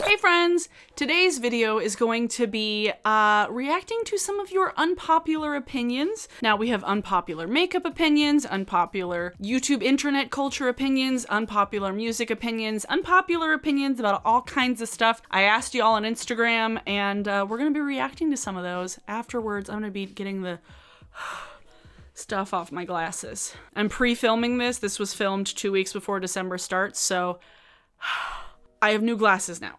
Hey friends! Today's video is going to be reacting to some of your unpopular opinions. Now we have unpopular makeup opinions, unpopular YouTube internet culture opinions, unpopular music opinions, unpopular opinions about all kinds of stuff. I asked y'all on Instagram and we're gonna be reacting to some of those. Afterwards, I'm gonna be getting the stuff off my glasses. I'm pre-filming this. This was filmed 2 weeks before December starts, so I have new glasses now.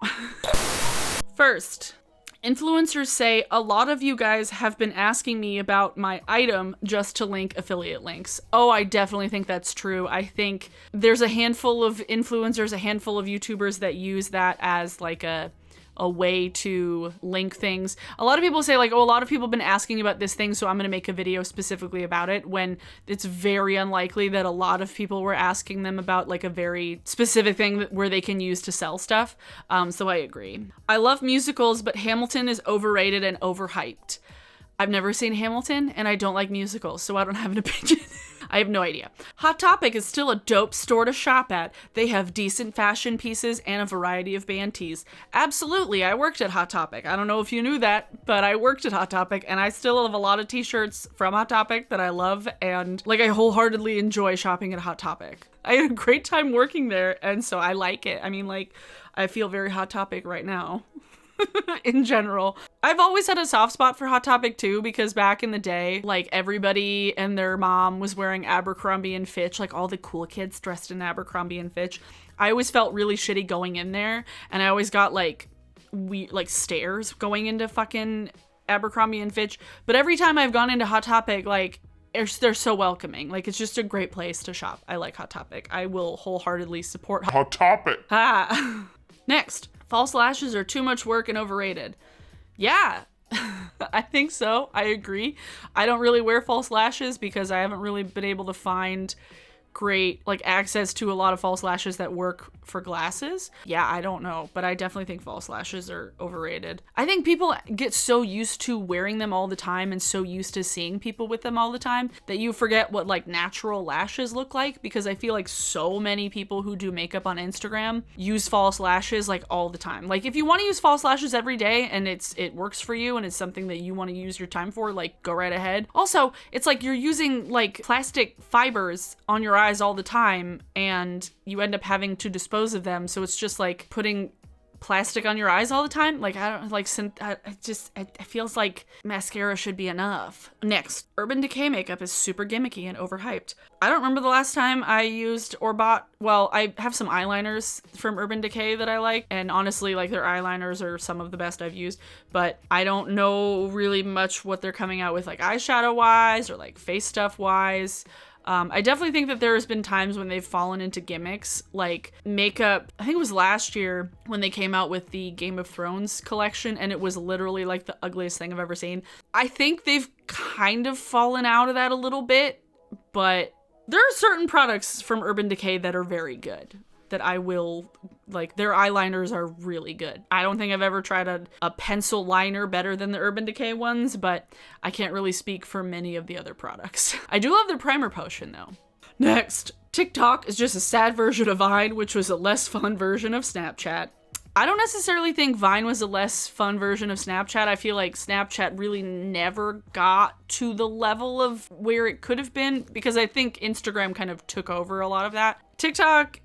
First, influencers say a lot of you guys have been asking me about my item just to link affiliate links. Oh, I definitely think that's true. I think there's a handful of influencers, a handful of YouTubers that use that as like a way to link things. A lot of people say like, oh, a lot of people have been asking about this thing, so I'm gonna make a video specifically about it, when it's very unlikely that a lot of people were asking them about like a very specific thing where they can use to sell stuff. So I agree. I love musicals, but Hamilton is overrated and overhyped. I've never seen Hamilton and I don't like musicals, so I don't have an opinion. I have no idea. Hot Topic is still a dope store to shop at. They have decent fashion pieces and a variety of band tees. Absolutely, I worked at Hot Topic. I don't know if you knew that, but I worked at Hot Topic and I still have a lot of t-shirts from Hot Topic that I love, and like I wholeheartedly enjoy shopping at Hot Topic. I had a great time working there, and so I like it. I mean, like, I feel very Hot Topic right now. In general. I've always had a soft spot for Hot Topic too, because back in the day, like everybody and their mom was wearing Abercrombie and Fitch, like all the cool kids dressed in Abercrombie and Fitch. I always felt really shitty going in there, and I always got like stares going into fucking Abercrombie and Fitch. But every time I've gone into Hot Topic, like they're so welcoming. Like, it's just a great place to shop. I like Hot Topic. I will wholeheartedly support Hot Topic. Next. False lashes are too much work and overrated. Yeah, I think so. I agree. I don't really wear false lashes because I haven't really been able to find great like access to a lot of false lashes that work for glasses. Yeah, I don't know, but I definitely think false lashes are overrated. I think people get so used to wearing them all the time and so used to seeing people with them all the time that you forget what like natural lashes look like, because I feel like so many people who do makeup on Instagram use false lashes like all the time. Like, if you want to use false lashes every day and it works for you and it's something that you want to use your time for, like, go right ahead. Also, it's like you're using like plastic fibers on your eyes all the time and you end up having to dispose of them, so it's just like putting plastic on your eyes all the time. Like, I don't like, it feels like mascara should be enough. Next, Urban Decay makeup is super gimmicky and overhyped. I don't remember the last time I used or bought, well, I have some eyeliners from Urban Decay that I like, and honestly, like, their eyeliners are some of the best I've used, but I don't know really much what they're coming out with, like eyeshadow wise or like face stuff wise. I definitely think that there has been times when they've fallen into gimmicks, like makeup. I think it was last year when they came out with the Game of Thrones collection, and it was literally like the ugliest thing I've ever seen. I think they've kind of fallen out of that a little bit, but there are certain products from Urban Decay that are very good, that I will, like, their eyeliners are really good. I don't think I've ever tried a pencil liner better than the Urban Decay ones, but I can't really speak for many of the other products. I do love their primer potion though. Next, TikTok is just a sad version of Vine, which was a less fun version of Snapchat. I don't necessarily think Vine was a less fun version of Snapchat. I feel like Snapchat really never got to the level of where it could have been, because I think Instagram kind of took over a lot of that. TikTok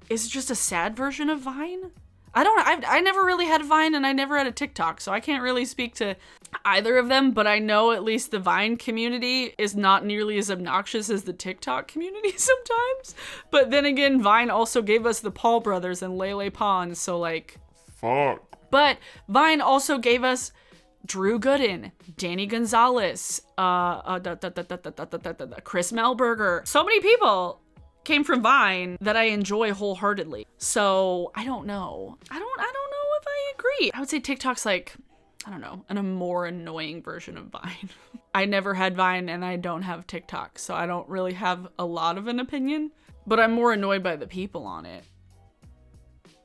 is just a sad version of Vine. I never really had Vine and I never had a TikTok, so I can't really speak to either of them, but I know at least the Vine community is not nearly as obnoxious as the TikTok community sometimes. But then again, Vine also gave us the Paul brothers and Lele Pons, so like, fuck. But Vine also gave us Drew Gooden, Danny Gonzalez, Chris Melberger. So many people came from Vine that I enjoy wholeheartedly. So I don't know. I don't know if I agree. I would say TikTok's like, I don't know, a more annoying version of Vine. I never had Vine and I don't have TikTok, so I don't really have a lot of an opinion, but I'm more annoyed by the people on it.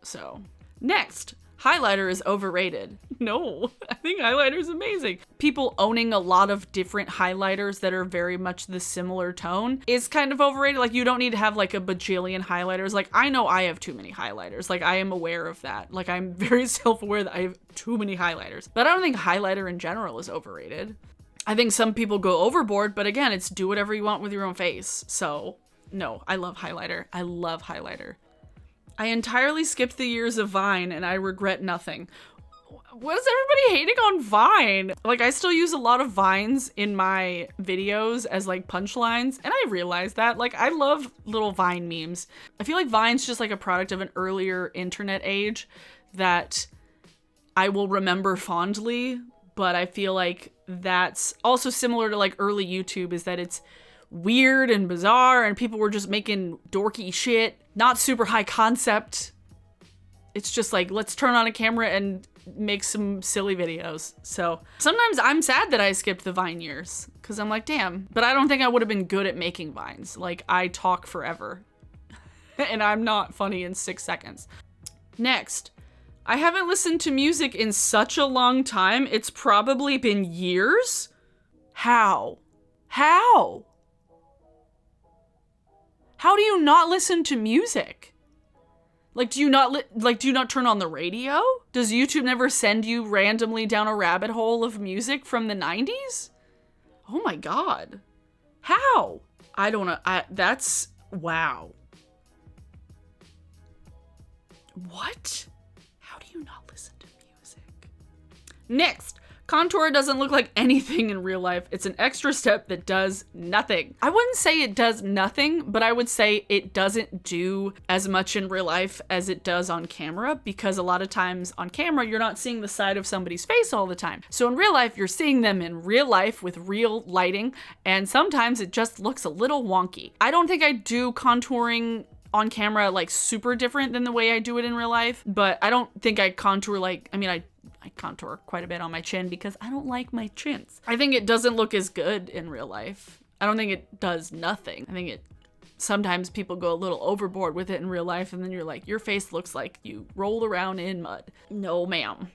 So next, Highlighter is overrated. No, I think highlighter is amazing. People owning a lot of different highlighters that are very much the similar tone is kind of overrated. Like, you don't need to have like a bajillion highlighters. Like, I know I have too many highlighters. Like, I am aware of that. Like, I'm very self-aware that I have too many highlighters. But I don't think highlighter in general is overrated. I think some people go overboard, but again, it's do whatever you want with your own face. So, no, I love highlighter. I love highlighter. I entirely skipped the years of Vine and I regret nothing. What is everybody hating on Vine? Like, I still use a lot of Vines in my videos as like punchlines, and I realize that. Like, I love little Vine memes. I feel like Vine's just like a product of an earlier internet age that I will remember fondly, but I feel like that's also similar to like early YouTube, is that it's weird and bizarre and people were just making dorky shit, not super high concept. It's just like, let's turn on a camera and make some silly videos. So sometimes I'm sad that I skipped the Vine years because I'm like, damn, but I don't think I would have been good at making Vines. Like, I talk forever and I'm not funny in 6 seconds. Next, I haven't listened to music in such a long time. It's probably been years. How? How do you not listen to music? Like, do you not turn on the radio? Does YouTube never send you randomly down a rabbit hole of music from the 90s? Oh my God. How? I don't know. That's, wow. What? How do you not listen to music? Next. Contour doesn't look like anything in real life. It's an extra step that does nothing. I wouldn't say it does nothing, but I would say it doesn't do as much in real life as it does on camera, because a lot of times on camera, you're not seeing the side of somebody's face all the time. So in real life, you're seeing them in real life with real lighting, and sometimes it just looks a little wonky. I don't think I do contouring on camera like super different than the way I do it in real life, but I don't think I contour like, I mean, I contour quite a bit on my chin because I don't like my chins. I think it doesn't look as good in real life. I don't think it does nothing. I think sometimes people go a little overboard with it in real life, and then you're like, your face looks like you rolled around in mud. No, ma'am.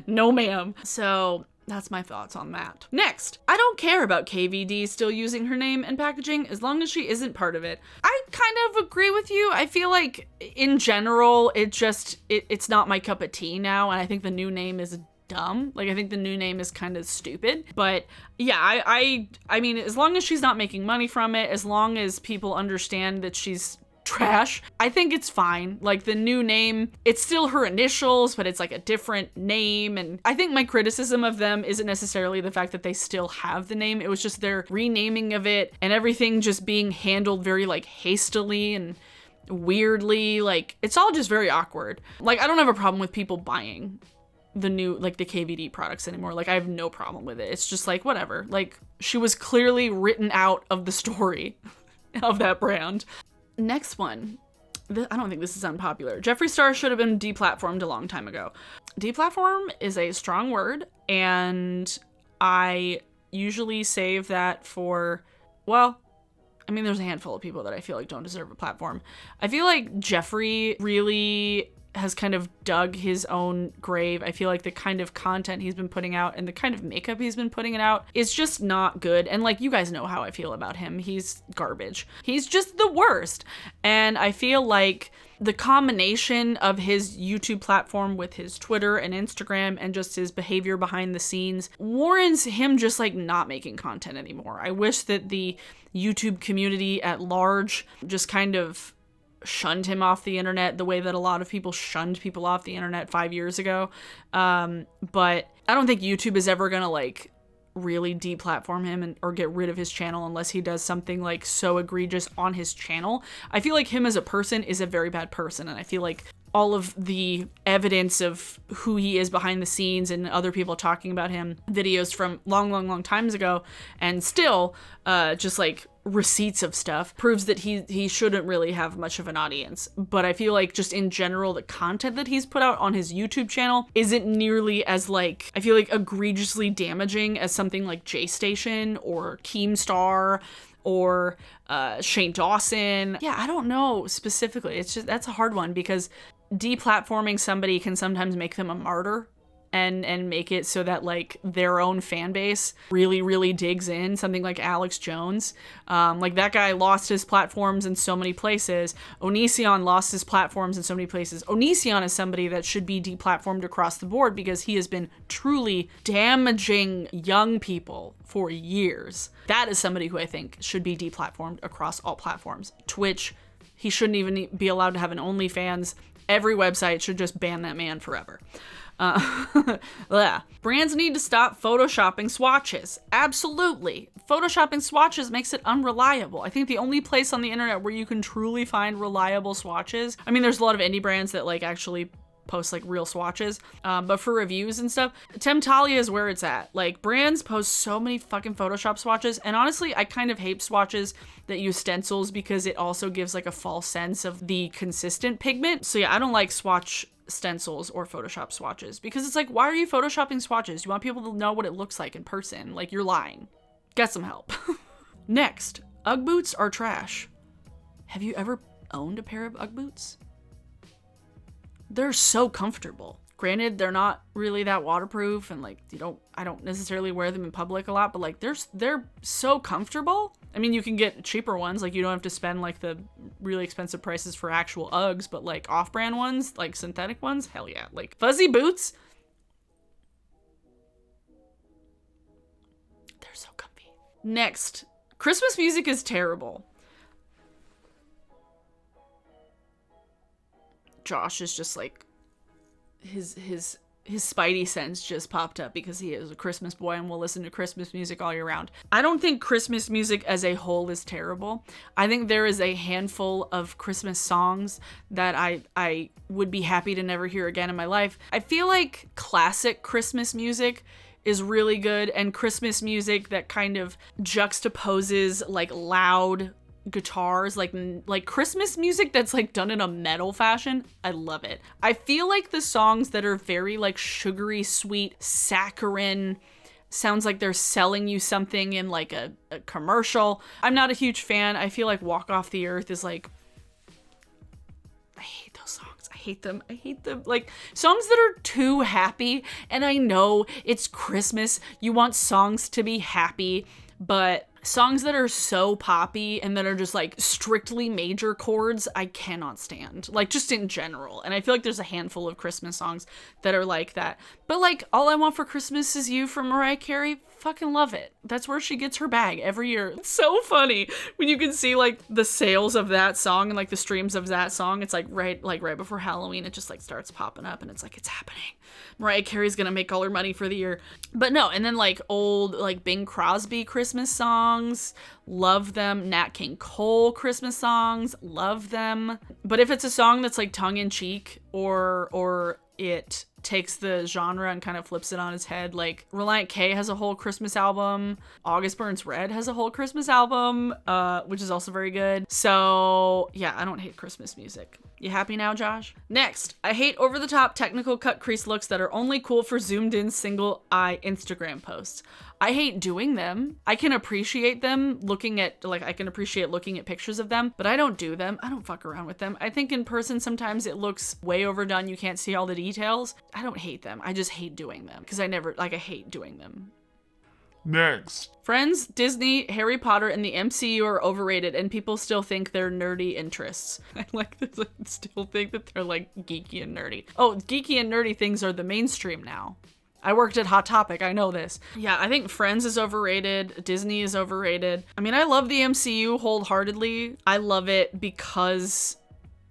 No, ma'am. So that's my thoughts on that. Next, I don't care about KVD still using her name and packaging as long as she isn't part of it. I kind of agree with you. I feel like in general, it's not my cup of tea now, and I think the new name is dumb. Like, I think the new name is kind of stupid. But yeah, I mean, as long as she's not making money from it, as long as people understand that she's trash, I think it's fine. Like, the new name, it's still her initials, but it's like a different name. And I think my criticism of them isn't necessarily the fact that they still have the name. It was just their renaming of it and everything just being handled very like hastily and weirdly. Like, it's all just very awkward. Like, I don't have a problem with people buying the new, like, the KVD products anymore. Like, I have no problem with it. It's just like, whatever. Like, she was clearly written out of the story of that brand. Next one. I don't think this is unpopular. Jeffree Star should have been deplatformed a long time ago. Deplatform is a strong word, and I usually save that for, well, I mean, there's a handful of people that I feel like don't deserve a platform. I feel like Jeffree really has kind of dug his own grave. I feel like the kind of content he's been putting out and the kind of makeup he's been putting out is just not good. And like, you guys know how I feel about him. He's garbage. He's just the worst. And I feel like the combination of his YouTube platform with his Twitter and Instagram and just his behavior behind the scenes warrants him just like not making content anymore. I wish that the YouTube community at large just kind of shunned him off the internet the way that a lot of people shunned people off the internet 5 years ago. But I don't think YouTube is ever gonna like really deplatform him or get rid of his channel unless he does something like so egregious on his channel. I feel like him as a person is a very bad person, and I feel like all of the evidence of who he is behind the scenes and other people talking about him, videos from long times ago, and still just like receipts of stuff, proves that he shouldn't really have much of an audience. But I feel like just in general, the content that he's put out on his YouTube channel isn't nearly as like, I feel like egregiously damaging as something like J-Station or Keemstar or Shane Dawson. Yeah, I don't know specifically. It's just, that's a hard one because deplatforming somebody can sometimes make them a martyr. And make it so that like their own fan base really digs in. Something like Alex Jones, like that guy lost his platforms in so many places. Onision lost his platforms in so many places. Onision is somebody that should be deplatformed across the board because he has been truly damaging young people for years. That is somebody who I think should be deplatformed across all platforms. Twitch, he shouldn't even be allowed to have an OnlyFans. Every website should just ban that man forever. Brands need to stop photoshopping swatches. Absolutely. Photoshopping swatches makes it unreliable. I think the only place on the internet where you can truly find reliable swatches, I mean, there's a lot of indie brands that like actually post like real swatches, but for reviews and stuff, Temptalia is where it's at. Like, brands post so many fucking Photoshop swatches, and honestly, I kind of hate swatches that use stencils because it also gives like a false sense of the consistent pigment. So yeah, I don't like swatch stencils or Photoshop swatches because it's like, why are you Photoshopping swatches? You want people to know what it looks like in person. Like, you're lying. Get some help. Next, Ugg boots are trash. Have you ever owned a pair of Ugg boots? They're so comfortable. Granted, they're not really that waterproof, and like I don't necessarily wear them in public a lot, but like they're so comfortable. I mean, you can get cheaper ones, like you don't have to spend like the really expensive prices for actual Uggs, but like off-brand ones, like synthetic ones, hell yeah. Like fuzzy boots, they're so comfy. Next, Christmas music is terrible. Josh is just like, his spidey sense just popped up because he is a Christmas boy and will listen to Christmas music all year round. I don't think Christmas music as a whole is terrible. I think there is a handful of Christmas songs that I would be happy to never hear again in my life. I feel like classic Christmas music is really good, and Christmas music that kind of juxtaposes like loud guitars, like Christmas music that's like done in a metal fashion. I love it. I feel like the songs that are very like sugary sweet saccharine, sounds like they're selling you something in like a commercial, I'm not a huge fan. I feel like Walk Off the Earth is like, I hate those songs. I hate them. Like songs that are too happy, and I know it's Christmas, you want songs to be happy, but songs that are so poppy and that are just like strictly major chords, I cannot stand, like just in general. And I feel like there's a handful of Christmas songs that are like that. But like All I Want for Christmas Is You from Mariah Carey, fucking love it. That's where she gets her bag every year. It's so funny when you can see like the sales of that song and like the streams of that song. It's like right before Halloween, it just like starts popping up and it's like, it's happening. Mariah Carey's gonna make all her money for the year. But no, and then like old like Bing Crosby Christmas songs, love them. Nat King Cole Christmas songs, love them. But if it's a song that's like tongue-in-cheek or it takes the genre and kind of flips it on its head, like Reliant K has a whole Christmas album, August Burns Red has a whole Christmas album, which is also very good. So yeah, I don't hate Christmas music. You happy now, Josh? Next, I hate over-the-top technical cut crease looks that are only cool for zoomed-in single-eye Instagram posts. I hate doing them. I can appreciate them looking at pictures of them, but I don't do them. I don't fuck around with them. I think in person sometimes it looks way overdone. You can't see all the details. I don't hate them. I just hate doing them because I hate doing them. Next. Friends, Disney, Harry Potter, and the MCU are overrated, and people still think they're nerdy interests. I like this. I still think that they're like geeky and nerdy. Oh, geeky and nerdy things are the mainstream now. I worked at Hot Topic, I know this. Yeah, I think Friends is overrated. Disney is overrated. I mean, I love the MCU wholeheartedly. I love it because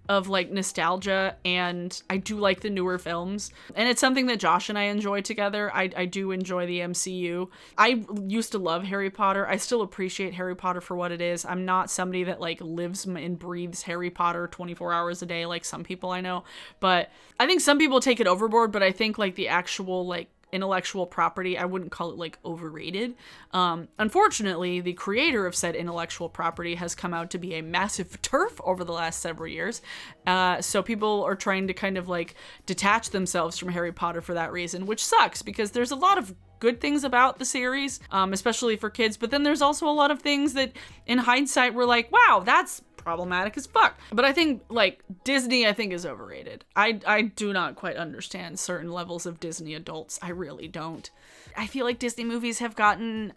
of like nostalgia, and I do like the newer films, and it's something that Josh and I enjoy together. I do enjoy the MCU. I used to love Harry Potter. I still appreciate Harry Potter for what it is. I'm not somebody that like lives and breathes Harry Potter 24 hours a day like some people I know, but I think some people take it overboard. But I think like the actual like intellectual property, I wouldn't call it like overrated. Unfortunately, the creator of said intellectual property has come out to be a massive turf over the last several years. So people are trying to kind of like detach themselves from Harry Potter for that reason, which sucks because there's a lot of good things about the series, especially for kids. But then there's also a lot of things that in hindsight we're like, wow, that's problematic as fuck. But I think, like, Disney, I think, is overrated. I do not quite understand certain levels of Disney adults. I really don't. I feel like Disney movies have gotten,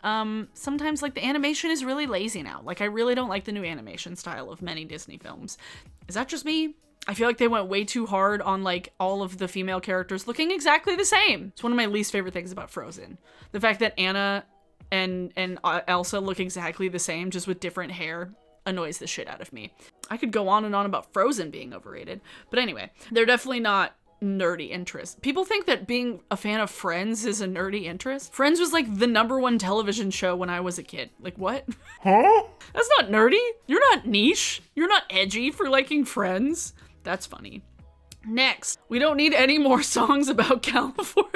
sometimes, like, the animation is really lazy now. Like, I really don't like the new animation style of many Disney films. Is that just me? I feel like they went way too hard on, like, all of the female characters looking exactly the same. It's one of my least favorite things about Frozen. The fact that Anna and Elsa look exactly the same, just with different hair, annoys the shit out of me. I could go on and on about Frozen being overrated, but anyway, they're definitely not nerdy interests. People think that being a fan of Friends is a nerdy interest. Friends was like the #1 television show when I was a kid. Like, what? Huh? That's not nerdy. You're not niche. You're not edgy for liking Friends. That's funny. Next, we don't need any more songs about California.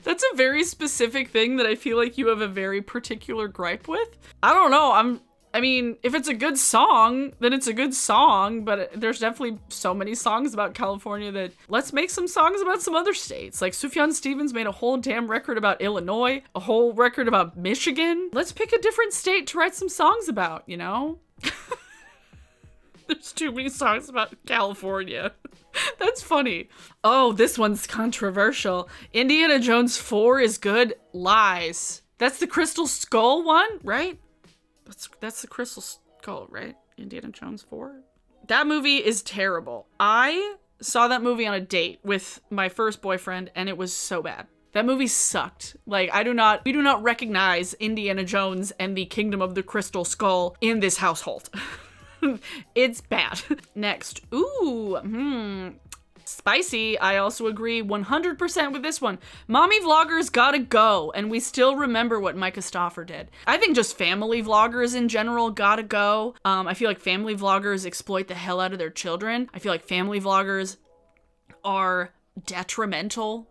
That's a very specific thing that I feel like you have a very particular gripe with. I don't know. I mean, if it's a good song, then it's a good song, but there's definitely so many songs about California that let's make some songs about some other states. Like Sufjan Stevens made a whole damn record about Illinois, a whole record about Michigan. Let's pick a different state to write some songs about, you know? There's too many songs about California. That's funny. Oh, this one's controversial. Indiana Jones 4 is good. Lies. That's the Crystal Skull one, right? That's the Crystal Skull, right? Indiana Jones 4? That movie is terrible. I saw that movie on a date with my first boyfriend, and it was so bad. That movie sucked. Like, we do not recognize Indiana Jones and the Kingdom of the Crystal Skull in this household. It's bad. Next. Ooh, spicy. I also agree 100% with this one. Mommy vloggers gotta go, and we still remember what Micah Stauffer did. I think just family vloggers in general gotta go. I feel like family vloggers exploit the hell out of their children. I feel like family vloggers are detrimental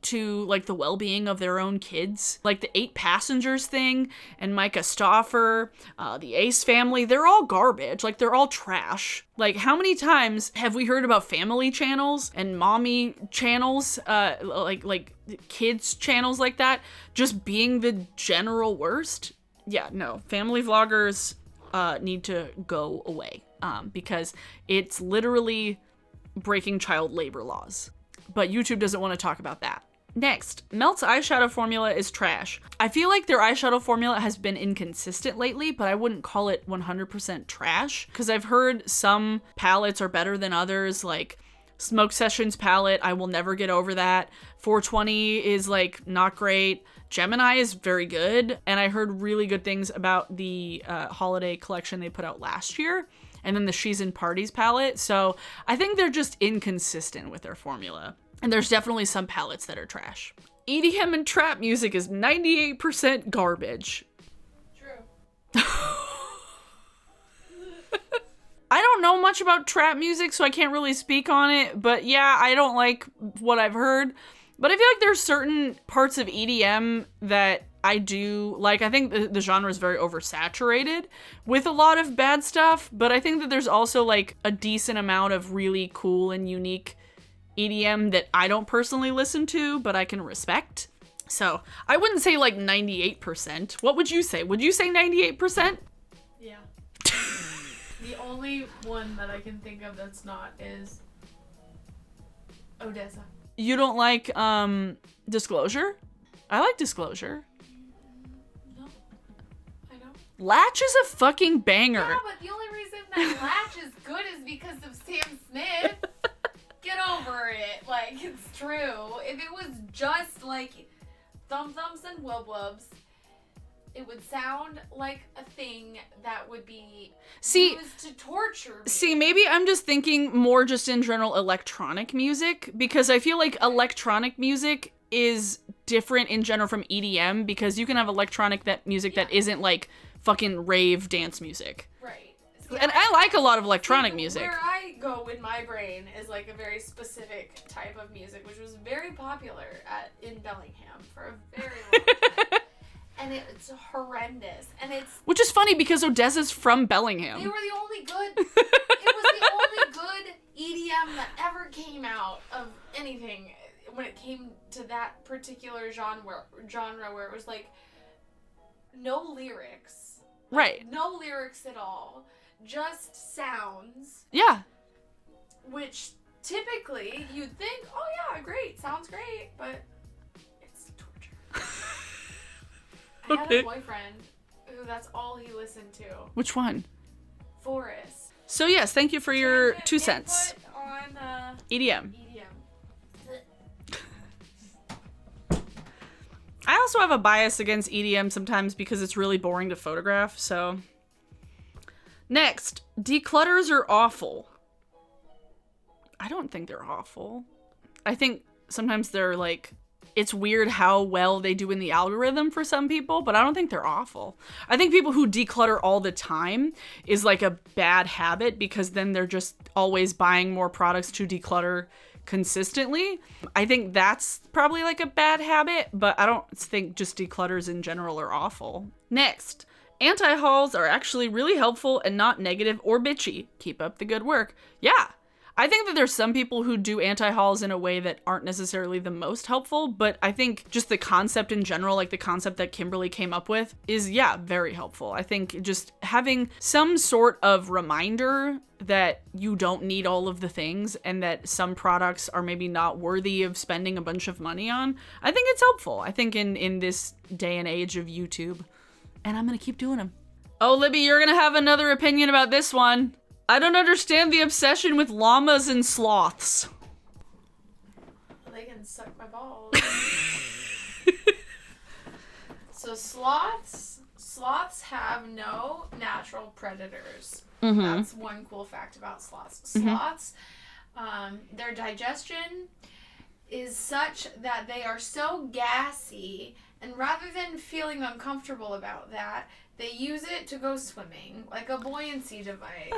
to, like, the well-being of their own kids. Like the 8 Passengers thing and Micah Stauffer, the Ace family, they're all garbage. Like, they're all trash. Like, how many times have we heard about family channels and mommy channels, like kids channels like that, just being the general worst? Yeah, no. Family vloggers need to go away because it's literally breaking child labor laws. But YouTube doesn't want to talk about that. Next, Melt's eyeshadow formula is trash. I feel like their eyeshadow formula has been inconsistent lately, but I wouldn't call it 100% trash, because I've heard some palettes are better than others, like Smoke Sessions palette, I will never get over that. 420 is, like, not great. Gemini is very good, and I heard really good things about the holiday collection they put out last year, and then the She's in Parties palette, so I think they're just inconsistent with their formula. And there's definitely some palettes that are trash. EDM and trap music is 98% garbage. True. I don't know much about trap music, so I can't really speak on it, but yeah, I don't like what I've heard. But I feel like there's certain parts of EDM that I do like. I think the genre is very oversaturated with a lot of bad stuff, but I think that there's also, like, a decent amount of really cool and unique EDM that I don't personally listen to, but I can respect. So I wouldn't say, like, 98%. What would you say? Would you say 98%? Yeah. The only one that I can think of that's not is Odessa. You don't like Disclosure? I like Disclosure. No, I don't. Latch is a fucking banger. Yeah, but the only reason that Latch is good is because of Sam Smith. Get over it. Like, it's true. If it was just, like, Thumb Thumbs and Wub Wubs, it would sound like a thing that would be used to torture me. See, maybe I'm just thinking more just in general electronic music, because I feel like electronic music is different in general from EDM, because you can have electronic music that isn't, like, fucking rave dance music. Right. And I like a lot of electronic music. Where I go in my brain is, like, a very specific type of music, which was very popular in Bellingham for a very long time. And it's horrendous. And it's... Which is funny because Odessa's from Bellingham. They were the only good... It was the only good EDM that ever came out of anything when it came to that particular genre where it was, like, no lyrics. Right. No lyrics at all. Just sounds. Yeah. Which typically you'd think, oh yeah, great, sounds great, but it's torture. I had a boyfriend who that's all he listened to. Which one? Forest. So yes, thank you for your 2 cents. On EDM. EDM. I also have a bias against EDM sometimes because it's really boring to photograph, so. Next, declutters are awful. I don't think they're awful. I think sometimes they're like, it's weird how well they do in the algorithm for some people, but I don't think they're awful. I think people who declutter all the time is like a bad habit because then they're just always buying more products to declutter consistently. I think that's probably like a bad habit, but I don't think just declutters in general are awful. Next, anti-hauls are actually really helpful and not negative or bitchy. Keep up the good work. Yeah. I think that there's some people who do anti-hauls in a way that aren't necessarily the most helpful, but I think just the concept in general, like the concept that Kimberly came up with, is, yeah, very helpful. I think just having some sort of reminder that you don't need all of the things and that some products are maybe not worthy of spending a bunch of money on, I think it's helpful. I think in this day and age of YouTube, and I'm gonna keep doing them. Oh, Libby, you're gonna have another opinion about this one. I don't understand the obsession with llamas and sloths. They can suck my balls. So sloths have no natural predators. Mm-hmm. That's one cool fact about sloths. Sloths, their digestion is such that they are so gassy, and rather than feeling uncomfortable about that, they use it to go swimming, like a buoyancy device.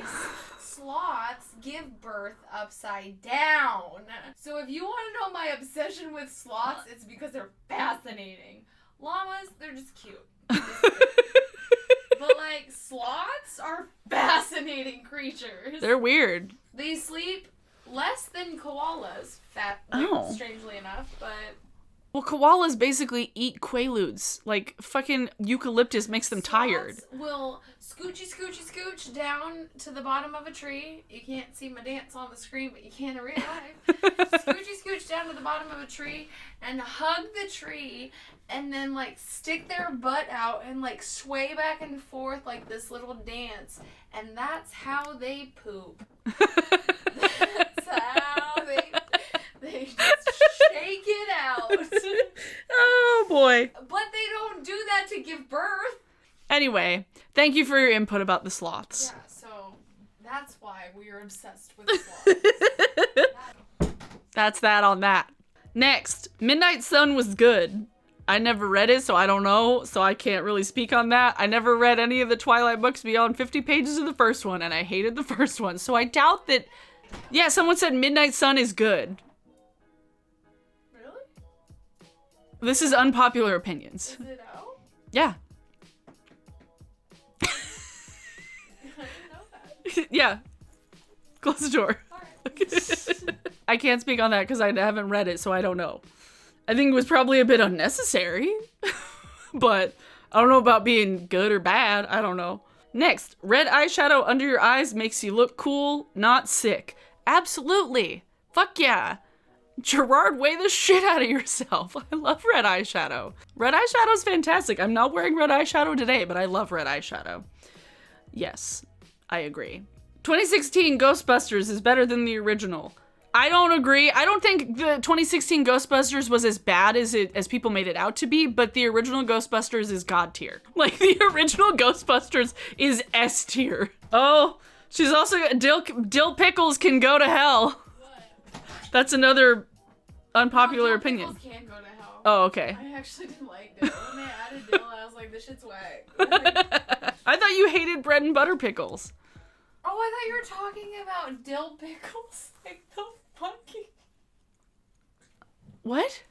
Sloths give birth upside down. So if you want to know my obsession with sloths, it's because they're fascinating. Llamas, they're just cute. But like, sloths are fascinating creatures. They're weird. They sleep less than koalas, strangely enough, but... Well, koalas basically eat quaaludes. Like, fucking eucalyptus makes them tired. Sloths will scooch down to the bottom of a tree. You can't see my dance on the screen, but you can in real life. Scooch down to the bottom of a tree and hug the tree and then, like, stick their butt out and, like, sway back and forth like this little dance. And that's how they poop. That's how they just shake it out. Oh, boy. But they don't do that to give birth. Anyway, thank you for your input about the sloths. Yeah, so that's why we are obsessed with sloths. That's that on that. Next, Midnight Sun was good. I never read it, so I don't know, so I can't really speak on that. I never read any of the Twilight books beyond 50 pages of the first one, and I hated the first one, so I doubt that... Yeah, someone said Midnight Sun is good. Really? This is unpopular opinions. Is it out? Yeah. I didn't know that. Yeah. Close the door. Alright. I can't speak on that because I haven't read it, so I don't know. I think it was probably a bit unnecessary, but I don't know about being good or bad. I don't know. Next, red eyeshadow under your eyes makes you look cool, not sick. Absolutely. Fuck yeah. Gerard, weigh the shit out of yourself. I love red eyeshadow. Red eyeshadow is fantastic. I'm not wearing red eyeshadow today, but I love red eyeshadow. Yes, I agree. 2016 Ghostbusters is better than the original. I don't agree. I don't think the 2016 Ghostbusters was as bad as people made it out to be, but the original Ghostbusters is God tier. Like, the original Ghostbusters is S tier. Oh, she's also Dill Pickles can go to hell. What? That's another unpopular Dill opinion. Pickles can go to hell. Oh, okay. I actually didn't like dill. When they added dill, I was like, this shit's whack. I thought you hated bread and butter pickles. Oh, I thought you were talking about dill pickles. Like the fucking... What?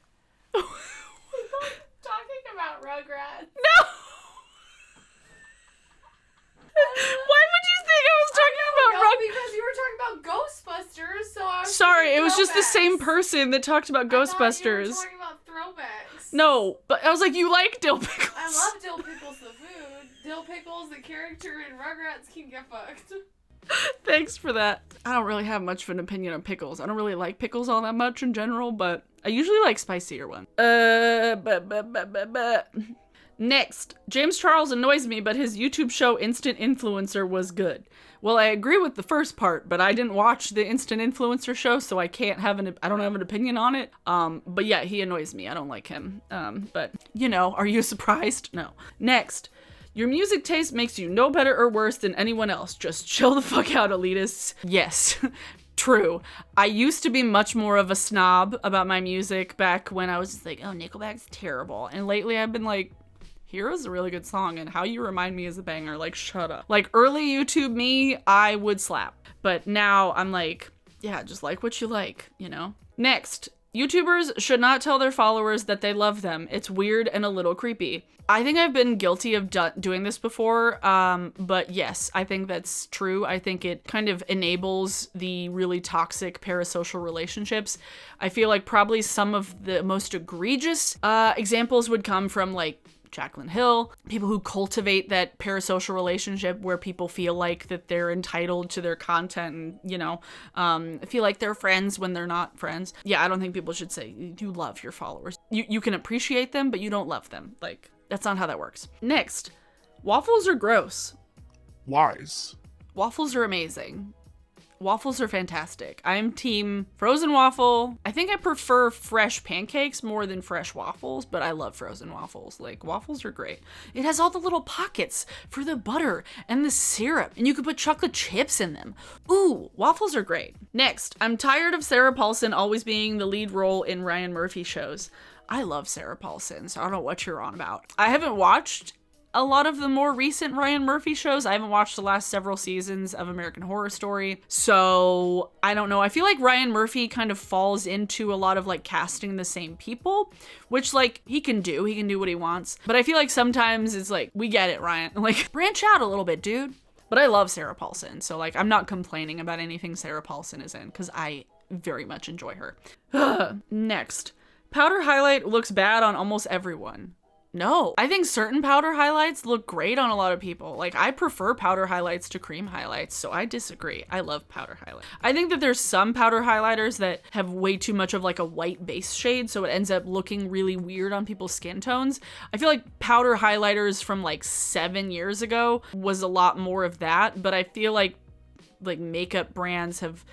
Talking about Rugrats. No! Why would you think I was talking about Rugrats? Because you were talking about Ghostbusters, so I was Sorry, thinking it was just the throwbacks. same person that talked about I thought Ghostbusters. you were talking about throwbacks. No, but I was like, you like dill pickles. I love dill pickles, the food. Dill Pickles, the character in Rugrats, can get fucked. Thanks for that. I don't really have much of an opinion on pickles. I don't really like pickles all that much in general, but I usually like spicier ones. Next, James Charles annoys me, but his YouTube show Instant Influencer was good. Well, I agree with the first part, but I didn't watch the Instant Influencer show, so I don't have an opinion on it. But yeah, he annoys me. I don't like him. But you know, are you surprised? No. Next, your music taste makes you no better or worse than anyone else. Just chill the fuck out, elitists. Yes. True. I used to be much more of a snob about my music back when I was just like, oh, Nickelback's terrible. And lately I've been like, Hero's a really good song, and How You Remind Me is a banger. Like, shut up. Like, early YouTube me, I would slap. But now I'm like, yeah, just like what you like, you know? Next, YouTubers should not tell their followers that they love them. It's weird and a little creepy. I think I've been guilty of doing this before, but yes, I think that's true. I think it kind of enables the really toxic parasocial relationships. I feel like probably some of the most egregious examples would come from like Jaclyn Hill, people who cultivate that parasocial relationship where people feel like that they're entitled to their content and, you know, feel like they're friends when they're not friends. Yeah, I don't think people should say you love your followers. You can appreciate them, but you don't love them. Like, that's not how that works. Next, waffles are gross. Lies. Waffles are amazing. Waffles are fantastic. I'm team frozen waffle. I think I prefer fresh pancakes more than fresh waffles, but I love frozen waffles. Like, waffles are great. It has all the little pockets for the butter and the syrup, and you could put chocolate chips in them. Ooh, waffles are great. Next, I'm tired of Sarah Paulson always being the lead role in Ryan Murphy shows. I love Sarah Paulson, so I don't know what you're on about. I haven't watched a lot of the more recent Ryan Murphy shows. I haven't watched the last several seasons of American Horror Story, so I don't know. I feel like Ryan Murphy kind of falls into a lot of like casting the same people, which like he can do what he wants. But I feel like sometimes it's like, we get it, Ryan. Like, branch out a little bit, dude. But I love Sarah Paulson, so like I'm not complaining about anything Sarah Paulson is in because I very much enjoy her. Next, powder highlight looks bad on almost everyone. No, I think certain powder highlights look great on a lot of people. Like, I prefer powder highlights to cream highlights, so I disagree. I love powder highlight. I think that there's some powder highlighters that have way too much of like a white base shade, so it ends up looking really weird on people's skin tones. I feel like powder highlighters from like 7 years ago was a lot more of that, but I feel like makeup brands have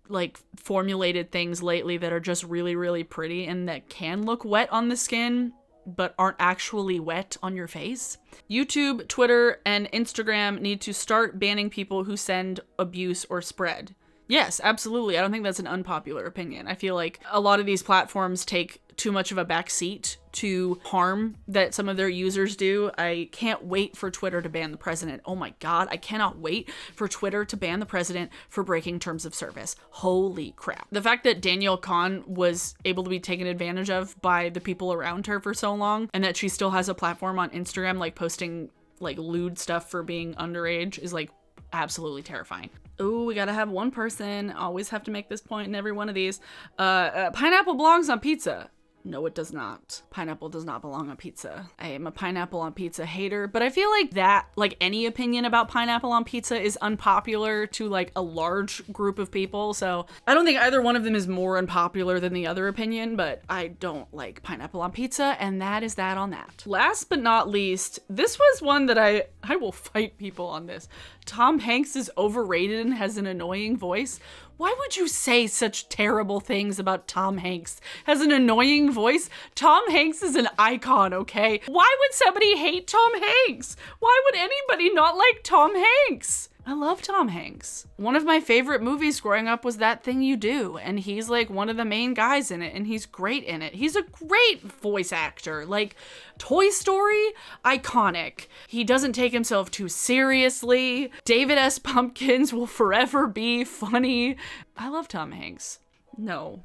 like formulated things lately that are just really, really pretty and that can look wet on the skin but aren't actually wet on your face. YouTube, Twitter, and Instagram need to start banning people who send abuse or spread. Yes, absolutely. I don't think that's an unpopular opinion. I feel like a lot of these platforms take too much of a backseat to harm that some of their users do. I can't wait for Twitter to ban the president. Oh my God, I cannot wait for Twitter to ban the president for breaking terms of service. Holy crap. The fact that Danielle Kahn was able to be taken advantage of by the people around her for so long, and that she still has a platform on Instagram, like posting like lewd stuff for being underage, is like absolutely terrifying. Ooh, we gotta have one person. Always have to make this point in every one of these. Pineapple belongs on pizza. No, it does not. Pineapple does not belong on pizza. I am a pineapple on pizza hater, but I feel like that, like any opinion about pineapple on pizza is unpopular to like a large group of people. So I don't think either one of them is more unpopular than the other opinion, but I don't like pineapple on pizza, and that is that on that. Last but not least, this was one that I will fight people on this. Tom Hanks is overrated and has an annoying voice. Why would you say such terrible things about Tom Hanks? Has an annoying voice? Tom Hanks is an icon, okay? Why would somebody hate Tom Hanks? Why would anybody not like Tom Hanks? I love Tom Hanks. One of my favorite movies growing up was That Thing You Do, and he's like one of the main guys in it, and he's great in it. He's a great voice actor. Like, Toy Story, iconic. He doesn't take himself too seriously. David S. Pumpkins will forever be funny. I love Tom Hanks. No.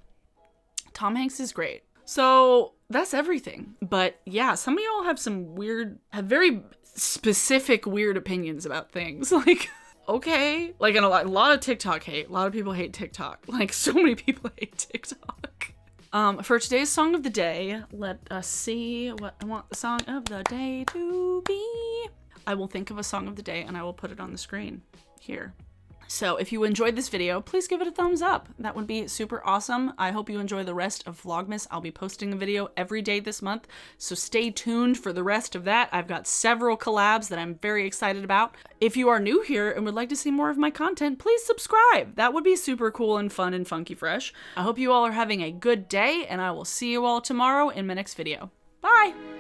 Tom Hanks is great. So that's everything. But yeah, some of y'all have very specific weird opinions about things. Like, okay. Like, in a lot of TikTok hate. A lot of people hate TikTok. Like, so many people hate TikTok. For today's song of the day, let us see what I want the song of the day to be. I will think of a song of the day and I will put it on the screen here. So if you enjoyed this video, please give it a thumbs up. That would be super awesome. I hope you enjoy the rest of Vlogmas. I'll be posting a video every day this month, so stay tuned for the rest of that. I've got several collabs that I'm very excited about. If you are new here and would like to see more of my content, please subscribe. That would be super cool and fun and funky fresh. I hope you all are having a good day, and I will see you all tomorrow in my next video. Bye!